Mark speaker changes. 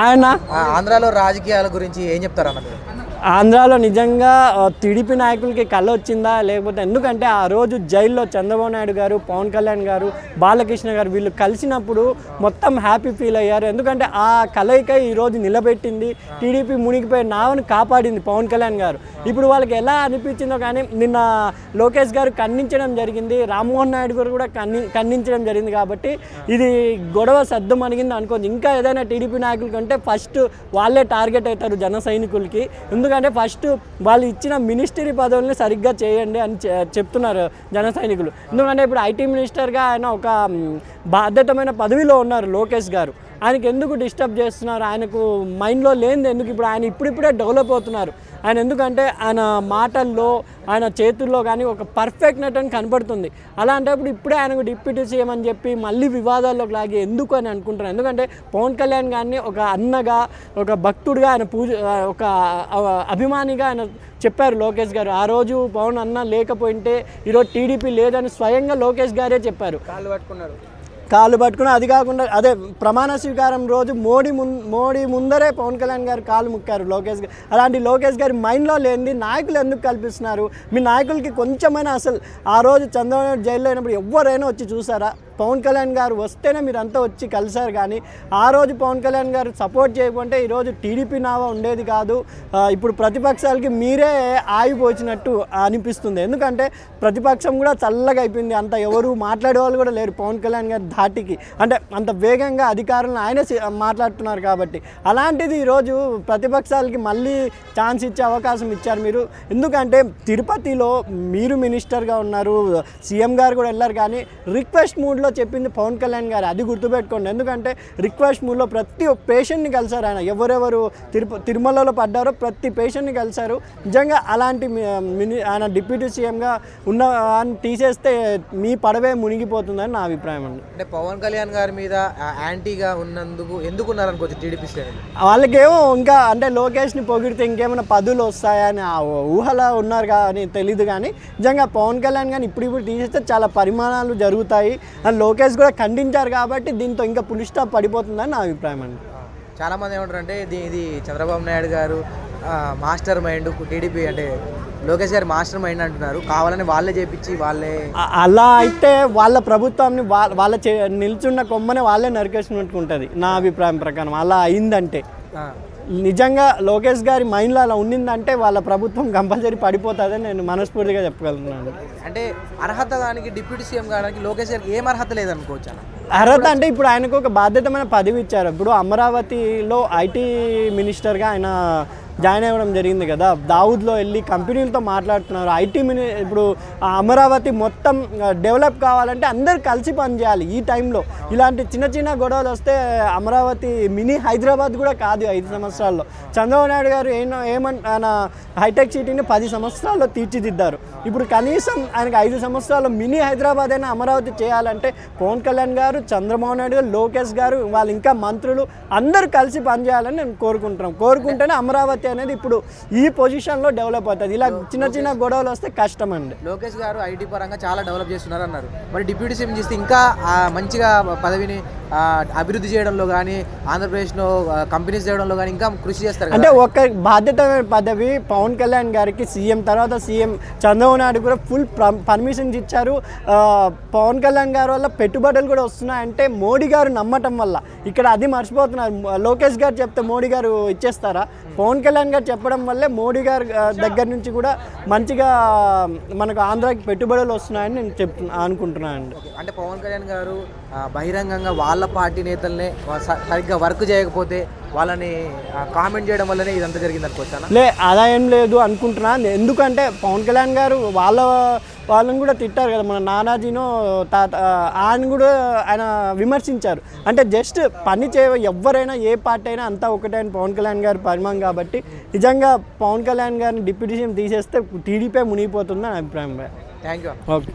Speaker 1: ఆయన
Speaker 2: ఆంధ్రాలో రాజకీయాల గురించి ఏం చెప్తారన్నది?
Speaker 1: ఆంధ్రాలో నిజంగా టీడీపీ నాయకులకి కళ్ళ వచ్చిందా లేకపోతే ఎందుకంటే ఆ రోజు జైల్లో చంద్రబాబు నాయుడు గారు, పవన్ కళ్యాణ్ గారు, బాలకృష్ణ గారు వీళ్ళు కలిసినప్పుడు మొత్తం హ్యాపీ ఫీల్ అయ్యారు. ఎందుకంటే ఆ కలయిక ఈరోజు నిలబెట్టింది, టీడీపీ మునిగిపోయి నావని కాపాడింది పవన్ కళ్యాణ్ గారు. ఇప్పుడు వాళ్ళకి ఎలా అనిపించిందో కానీ నిన్న లోకేష్ గారు ఖండించడం జరిగింది, రామ్మోహన్ నాయుడు గారు కూడా ఖండించడం జరిగింది. కాబట్టి ఇది గొడవ సద్దు మణిగింది అనుకోండి. ఇంకా ఏదైనా టీడీపీ నాయకులు కంటే ఫస్ట్ వాళ్ళే టార్గెట్ అవుతారు జన సైనికులకి. ఎందుకంటే ఫస్ట్ వాళ్ళు ఇచ్చిన మినిస్టరీ పదవుల్ని సరిగ్గా చేయండి అని చెప్తున్నారు జన సైనికులు. ఎందుకంటే ఇప్పుడు ఐటీ మినిస్టర్గా ఆయన ఒక బాధ్యతమైన పదవిలో ఉన్నారు లోకేష్ గారు. ఆయనకు ఎందుకు డిస్టర్బ్ చేస్తున్నారు? ఆయనకు మైండ్లో లేనిది ఎందుకు? ఇప్పుడు ఆయన ఇప్పుడిప్పుడే డెవలప్ అవుతున్నారు. ఆయన ఎందుకంటే ఆయన మాటల్లో, ఆయన చేతుల్లో కానీ ఒక పర్ఫెక్ట్నెట్ అని కనపడుతుంది. అలాంటప్పుడు ఇప్పుడే ఆయనకు డిప్యూటీ సీఎం అని చెప్పి మళ్ళీ వివాదాల్లోకి లాగి ఎందుకు అని అనుకుంటున్నాను. ఎందుకంటే పవన్ కళ్యాణ్ గారిని ఒక అన్నగా, ఒక భక్తుడిగా, ఆయన ఒక అభిమానిగా ఆయన చెప్పారు లోకేష్ గారు. ఆ రోజు పవన్ అన్న లేకపోయింటే ఈరోజు టీడీపీ లేదని స్వయంగా లోకేష్ గారే చెప్పారు. కాళ్ళు పట్టుకుని, అది కాకుండా అదే ప్రమాణ స్వీకారం రోజు మోడీ ముందరే పవన్ కళ్యాణ్ గారు కాళ్ళు ముక్కారు లోకేష్ గారు. అలాంటి లోకేష్ గారి మైండ్లో లేనిది నాయకులు ఎందుకు కల్పిస్తున్నారు? మీ నాయకులకి కొంచెమైనా అసలు ఆ రోజు చంద్రబాబు నాయుడు జైల్లో అయినప్పుడు ఎవరైనా వచ్చి చూసారా? పవన్ కళ్యాణ్ గారు వస్తేనే మీరంతా వచ్చి కలిసారు. కానీ ఆ రోజు పవన్ కళ్యాణ్ గారు సపోర్ట్ చేయకుంటే ఈరోజు టీడీపీ నావా ఉండేది కాదు. ఇప్పుడు ప్రతిపక్షాలకి మీరే ఆగిపోచినట్టు అనిపిస్తుంది. ఎందుకంటే ప్రతిపక్షం కూడా చల్లగా అయిపోయింది. అంత ఎవరు మాట్లాడే వాళ్ళు కూడా లేరు పవన్ కళ్యాణ్ గారి ధాటికి. అంటే అంత వేగంగా అధికారులను ఆయనే మాట్లాడుతున్నారు కాబట్టి. అలాంటిది ఈరోజు ప్రతిపక్షాలకి మళ్ళీ ఛాన్స్ ఇచ్చే అవకాశం ఇచ్చారు మీరు. ఎందుకంటే తిరుపతిలో మీరు మినిస్టర్గా ఉన్నారు, సీఎం గారు కూడా వెళ్ళారు. కానీ రిక్వెస్ట్ మూడ్లో చెప్పింది పవన్ కళ్యాణ్ గారు, అది గుర్తుపెట్టుకోండి. ఎందుకంటే రిక్వెస్ట్ మూడ్లో ప్రతి ఒక్క పేషెంట్ని కలిసారు ఆయన. ఎవరెవరు తిరుమలలో పడ్డారో ప్రతి పేషెంట్ని కలిసారు. నిజంగా అలాంటి ఆయన డిప్యూటీ సీఎంగా ఉన్న తీసేస్తే మీ పడవే మునిగిపోతుందని నా అభిప్రాయం అండి.
Speaker 2: అంటే పవన్ కళ్యాణ్ గారి మీద యాంటీగా ఉన్నందుకు ఎందుకున్నారనుకోవచ్చు టీడీపీ శ్రేణులు?
Speaker 1: వాళ్ళకేమో ఇంకా అంటే లోకేష్ని పొగిడితే ఇంకేమైనా పదులు వస్తాయని ఆ ఊహలో ఉన్నారు కానీ తెలీదు. కానీ నిజంగా పవన్ కళ్యాణ్ కానీ ఇప్పుడు తీసేస్తే చాలా పరిమాణాలు జరుగుతాయి అని లోకేష్ కూడా ఖండించారు. కాబట్టి దీంతో ఇంకా పులి స్టాప్ పడిపోతుందని నా అభిప్రాయం అండి.
Speaker 2: చాలామంది ఏమంటారంటే ఇది చంద్రబాబు నాయుడు గారు మాస్టర్ మైండ్, టీడీపీ అంటే లోకేష్ గారు మాస్టర్ మైండ్ అంటున్నారు. కావాలని వాళ్ళే చేపించి వాళ్ళే
Speaker 1: అలా అయితే వాళ్ళ ప్రభుత్వాన్ని వాళ్ళ నిల్చున్న కొమ్మనే వాళ్ళే నరికేసినట్టు ఉంటుంది నా అభిప్రాయం ప్రకారం. అలా అయిందంటే నిజంగా లోకేష్ గారి మైండ్లో అలా ఉండిందంటే వాళ్ళ ప్రభుత్వం కంపల్సరీ పడిపోతుందని నేను మనస్ఫూర్తిగా చెప్పగలుగుతున్నాను.
Speaker 2: అంటే అర్హత దానికి డిప్యూటీ సీఎం గారికి లోకేష్ గారికి ఏం అర్హత లేదనుకోవచ్చు.
Speaker 1: అర్హత అంటే ఇప్పుడు ఆయనకు ఒక బాధ్యతమైన పదవి ఇచ్చారు. ఇప్పుడు అమరావతిలో ఐటీ మినిస్టర్గా ఆయన జాయిన్ అవ్వడం జరిగింది కదా. దావుద్లో వెళ్ళి కంపెనీలతో మాట్లాడుతున్నారు. ఇప్పుడు అమరావతి మొత్తం డెవలప్ కావాలంటే అందరు కలిసి పనిచేయాలి. ఈ టైంలో ఇలాంటి చిన్న చిన్న గొడవలు వస్తే అమరావతి మినీ హైదరాబాద్ కూడా కాదు 5 సంవత్సరాల్లో. చంద్రబాబు నాయుడు గారు ఆయన హైటెక్ సిటీని 10 సంవత్సరాల్లో తీర్చిదిద్దారు. ఇప్పుడు కనీసం ఆయనకు 5 సంవత్సరాల్లో మినీ హైదరాబాద్ అయినా అమరావతి చేయాలంటే పవన్ కళ్యాణ్ గారు, చంద్రబాబు నాయుడు గారు, లోకేష్ గారు, వాళ్ళు ఇంకా మంత్రులు అందరూ కలిసి పనిచేయాలని నేను కోరుకుంటేనే అమరావతి అనేది ఇప్పుడు ఈ పొజిషన్లో డెవలప్ అవుతుంది. ఇలా చిన్న చిన్న గొడవలు వస్తే కష్టం అండి.
Speaker 2: లోకేష్ గారు ఐటీ పరంగా చాలా డెవలప్ చేస్తున్నారు అన్నారు. మరి డిప్యూటీ సీఎం చేస్తే ఇంకా మంచిగా పదవిని అభివృద్ధి చేయడంలో కానీ, ఆంధ్రప్రదేశ్లో కంపెనీస్ చేయడంలో కానీ ఇంకా కృషి చేస్తారు.
Speaker 1: అంటే ఒక బాధ్యత పదవి పవన్ కళ్యాణ్ గారికి సీఎం తర్వాత సీఎం చంద్రబాబు నాయుడు కూడా ఫుల్ పర్మిషన్స్ ఇచ్చారు. పవన్ కళ్యాణ్ గారి వల్ల పెట్టుబడులు కూడా వస్తున్నాయంటే మోడీ గారు నమ్మటం వల్ల. ఇక్కడ అది మర్చిపోతున్నారు. లోకేష్ గారు చెప్తే మోడీ గారు ఇచ్చేస్తారా? పవన్ కళ్యాణ్ గారు చెప్పడం వల్లే మోడీ గారి దగ్గర నుంచి కూడా మంచిగా మనకు ఆంధ్రాకి పెట్టుబడులు వస్తున్నాయని నేను అనుకుంటున్నాను అండి.
Speaker 2: అంటే పవన్ కళ్యాణ్ గారు బహిరంగంగా వాళ్ళ పార్టీ నేతలనే సరిగ్గా వర్క్ చేయకపోతే వాళ్ళని కామెంట్ చేయడం వల్లనే ఇదంతా జరిగింది అనుకోవచ్చా?
Speaker 1: అలా ఏం లేదు అనుకుంటున్నాను. ఎందుకంటే పవన్ కళ్యాణ్ గారు వాళ్ళని కూడా తిట్టారు కదా, మన నానాజీనో ఆయన కూడా ఆయన విమర్శించారు. అంటే జస్ట్ పని ఎవరైనా ఏ పార్టీ అయినా అంతా ఒకటే అని పవన్ కళ్యాణ్ గారు పరిమాణం. కాబట్టి నిజంగా పవన్ కళ్యాణ్ గారిని డిప్యూటీ సీఎం తీసేస్తే టీడీపీ మునిగిపోతుందని అభిప్రాయం.
Speaker 2: Thank you.
Speaker 1: ఓకే.